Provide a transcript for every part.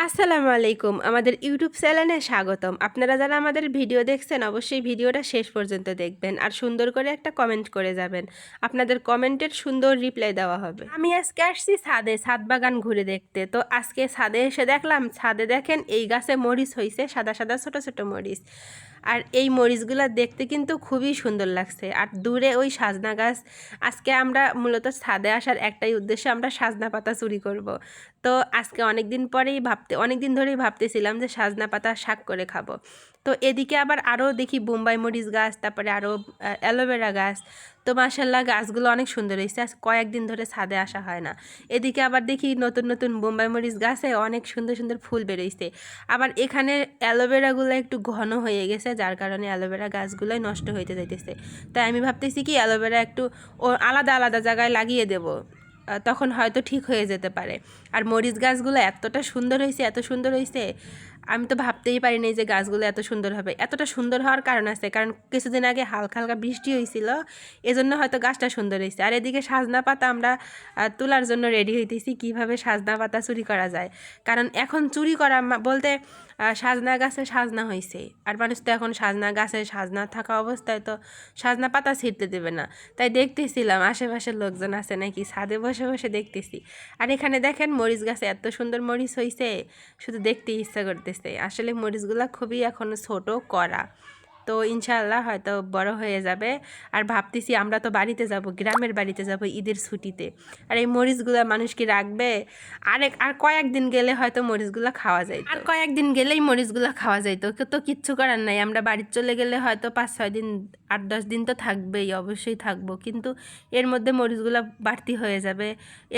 আসসালামু আলাইকুম, আমাদের ইউটিউব চ্যানেলে স্বাগতম। আপনারা যারা আমাদের ভিডিও দেখছেন অবশ্যই ভিডিওটা শেষ পর্যন্ত দেখবেন আর সুন্দর করে একটা কমেন্ট করে যাবেন। আপনাদের কমেন্টের সুন্দর রিপ্লাই দেওয়া হবে। আমি আজকে আসছি ছাদ বাগান ঘুরে দেখতে। তো আজকে ছাদে এসে দেখলাম, ছাদে দেখেন এই গাছে মরিচ হয়েছে, সাদা সাদা ছোট ছোট মরিচ। আর এই মরিচগুলো দেখতে কিন্তু খুবই সুন্দর লাগছে। আর দূরে ওই সাজনা গাছ। আজকে আমরা মূলত ছাদে আসার একটাই উদ্দেশ্য, আমরা সাজনা পাতা চুরি করব। তো আজকে অনেক দিন ধরেই ভাবতেছিলাম যে সাজনা পাতা শাক করে খাবো। তো এদিকে আবার আরও দেখি বোম্বাই মরিচ গাছ, তারপরে আরও অ্যালোভেরা গাছ। তো মাশাল্লাহ গাছগুলো অনেক সুন্দর হয়েছে। আজ কয়েকদিন ধরে ছাদে আসা হয় না। এদিকে আবার দেখি নতুন নতুন বোম্বাই মরিচ গাছে অনেক সুন্দর সুন্দর ফুল বেরোইছে। আবার এখানে অ্যালোভেরাগুলো একটু ঘন হয়ে গেছে, যার কারণে অ্যালোভেরা গাছগুলোই নষ্ট হইতে যাইতেছে। তাই আমি ভাবতেছি কি অ্যালোভেরা একটু আলাদা আলাদা জায়গায় লাগিয়ে দেবো, তখন হয়তো ঠিক হয়ে যেতে পারে। আর মরিচ গাছগুলো এতটা সুন্দর হয়েছে, এত সুন্দর হয়েছে, আমি তো ভাবতেই পারিনি যে গাছগুলো এত সুন্দর হবে। এতটা সুন্দর হওয়ার কারণ আছে, কারণ কিছুদিন আগে হালকা হালকা বৃষ্টি হয়েছিল, এজন্য হয়তো গাছটা সুন্দর হয়েছে। আর এদিকে সাজনা পাতা আমরা তোলার জন্য রেডি হইতেছি, কিভাবে সাজনা পাতা চুরি করা যায়। কারণ এখন চুরি করা বলতে সাজনা গাছে সাজনা হয়েছে, আর মানুষ তো এখন সাজনা গাছে সাজনা থাকা অবস্থায় তো সাজনা পাতা ছিঁড়তে দেবে না। তাই দেখতেছিলাম আশেপাশের লোকজন আছে নাকি, ছাদে বসে বসে দেখতেছি। আর এখানে দেখেন মরিচ গাছে এত সুন্দর মরিচ হয়েছে, শুধু দেখতে ইচ্ছা করতেছে। আসলে মরিচগুলো খুবই এখনো ছোট করা, তো ইনশাআল্লাহ হয়তো বড় হয়ে যাবে। আর ভাবতেছি আমরা তো বাড়িতে যাব, গ্রামের বাড়িতে যাব ঈদের ছুটিতে। আর এই মরিচগুলো মানুষ কি রাখবে? আর কয়েকদিন গেলে হয়তো মরিচগুলো খাওয়া যায়, আর কয়েকদিন গেলেই মরিচগুলো খাওয়া যাইতো। তো কিচ্ছু করার নাই, আমরা বাড়িতে চলে গেলে হয়তো 5-6 দিন, 8-10 দিন তো থাকবেই, অবশ্যই থাকবো। কিন্তু এর মধ্যে মরিচগুলো বাড়তি হয়ে যাবে।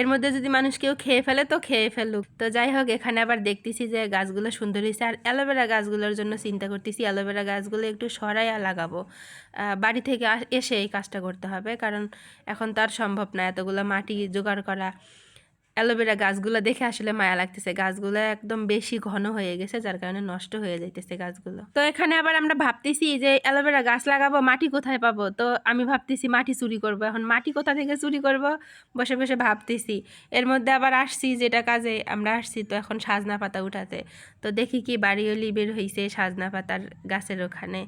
এর মধ্যে যদি মানুষ কেউ খেয়ে ফেলে তো খেয়ে ফেলুক। তো যাই হোক, এখানে আবার দেখতেছি যে গাছগুলো সুন্দর হয়েছে। আর অ্যালোভেরা গাছগুলোর জন্য চিন্তা করতেছি, অ্যালোভেরা গাছগুলো একটু সরাইয়া লাগাবো। বাড়ি থেকে এসে এই কাজটা করতে হবে, কারণ এখন তো আর সম্ভব না এতগুলো মাটি জোগাড় করা। অ্যালোভেরা গাছগুলো দেখে আসলে মায়া লাগতেছে, গাছগুলো একদম বেশি ঘন হয়ে গেছে, যার কারণে নষ্ট হয়ে যাইতেছে গাছগুলো। তো এখানে আবার আমরা ভাবতেছি যে অ্যালোভেরা গাছ লাগাবো, মাটি কোথায় পাবো। তো আমি ভাবতেছি মাটি চুরি করব। এখন মাটি কোথা থেকে চুরি করব বসে বসে ভাবতেছি। এর মধ্যে আবার আসছি যেটা কাজে আমরা আসছি, তো এখন সাজনা পাতা উঠাতে। তো দেখি কি বাড়িওলি বের হয়েছে সাজনা পাতার গাছের ওখানে,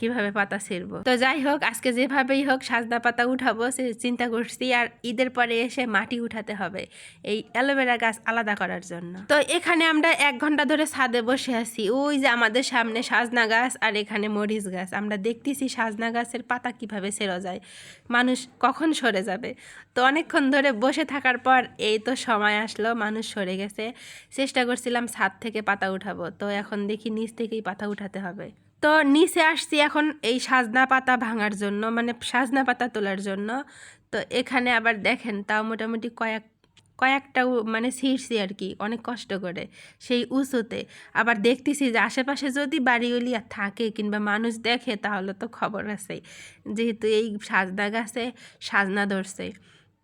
কিভাবে পাতা ছিঁড়বো। তো যাই হোক, আজকে যেভাবেই হোক সাজনা পাতা উঠাবো সে চিন্তা করছি। আর ঈদের পরে এসে মাটি উঠাতে হবে এই অ্যালোভেরা গাছ আলাদা করার জন্য। তো এখানে আমরা 1 ঘন্টা ধরে ছাদে বসে আছি। ওই যে আমাদের সামনে সাজনা গাছ, আর এখানে মরিচ গাছ। আমরা দেখতেছি সাজনা গাছের পাতা কিভাবে ছেড়ে যায়, মানুষ কখন সরে যাবে। তো অনেকক্ষণ ধরে বসে থাকার পর এই তো সময় আসলো, মানুষ সরে গেছে। চেষ্টা করছিলাম ছাদ থেকে পাতা উঠাবো, তো এখন দেখি নিচ থেকেই পাতা উঠাতে হবে। তো নিচে আসছি এখন এই সাজনা পাতা ভাঙার জন্য, মানে সাজনা পাতা তোলার জন্য। তো এখানে আবার দেখেন তাও মোটামুটি কয়েকটা মানে ছিঁড়ছি আর কি, অনেক কষ্ট করে সেই উঁচুতে। আবার দেখতেছি যে আশেপাশে যদি বাড়িওলি থাকে কিংবা মানুষ দেখে তাহলে তো খবর আছে, যেহেতু এই সাজনা গাছে সাজনা ধরছে।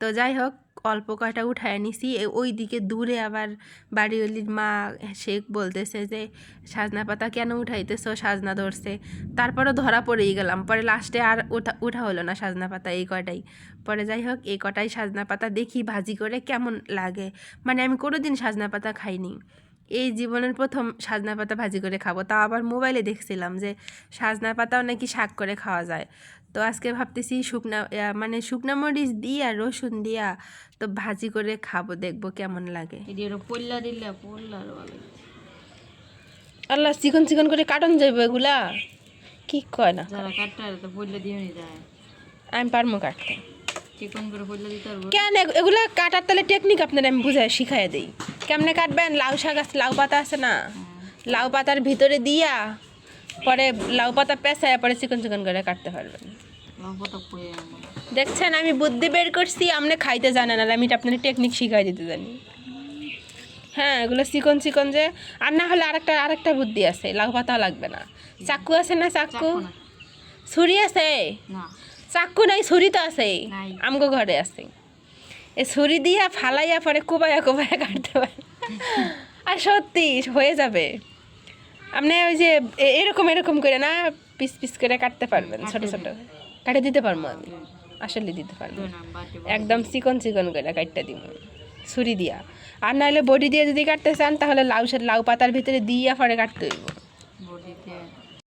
তো যাই হোক, অল্প কয়টা উঠায় নিছি। ওই দিকে দূরে আবার বাড়িওলির মা সে বলতেছে যে সাজনা পাতা কেন উঠাইতেছো, সাজনা ধরছে। তারপরও ধরা পড়েই গেলাম। পরে লাস্টে আর উঠা হলো না সাজনা পাতা, এই কয়টাই। পরে যাই হোক, এই কটাই সাজনা পাতা দেখি ভাজি করে কেমন লাগে। মানে আমি কোনোদিন সাজনা পাতা খাইনি, এই জীবনের প্রথম সাজনা পাতা ভাজি করে খাবো। তাও আবার মোবাইলে দেখছিলাম যে সাজনা পাতাও নাকি শাক করে খাওয়া যায়। তো আজকে ভাবতেছি শুকনা মরিচ দিয়া রসুন দিয়া তো ভাজি করে খাবো, দেখবো কেমন লাগে। আল্লাহ, চিকন চিকন করে কাটন যাইব এগুলা, কি কয় না আমি পারবো কাটতে। কেন এগুলা কাটার তাহলে টেকনিক আপনার আমি বুঝাই শিখাই দিই কেমনে কাটবেন। লাউ শাক আছে, লাউ পাতা আছে না, লাউ পাতার ভিতরে দিয়া পরে লাউ পাতা পেঁচায় পরে চিকন চিকন করে কাটতে পারবেন। দেখছেন আমি বুদ্ধি বের করছি, আপনি খাইতে জানেন আর আমি আপনার টেকনিক শিখাই দিতে জানি। হ্যাঁ, এগুলো চিকন চিকন যে, আর না হলে আরেকটা বুদ্ধি আছে, লাউ পাতাও লাগবে না। চাকু আছে না, চাকু? ছুরি আছে? চাকু নাই, ছুরি তো আছে, আমগো ঘরে আছে। এই ছুরি দিয়া ফালাইয়া পরে কোবাইয়া কোবাইয়া কাটতে পারে, আর সত্যি হয়ে যাবে। আপনি ওই যে এরকম এরকম করে না পিস পিস করে কাটতে পারবেন, ছোট ছোট কাটে দিতে পারবো আমি, আসলে দিতে পারবো একদম চিকন চিকন করে কাটতে দিব। ছুরি দিয়া। আর নাহলে বডি দিয়ে যদি কাটতে চান তাহলে লাউ পাতার ভিতরে দিয়া পরে কাটতে হইব। বডিতে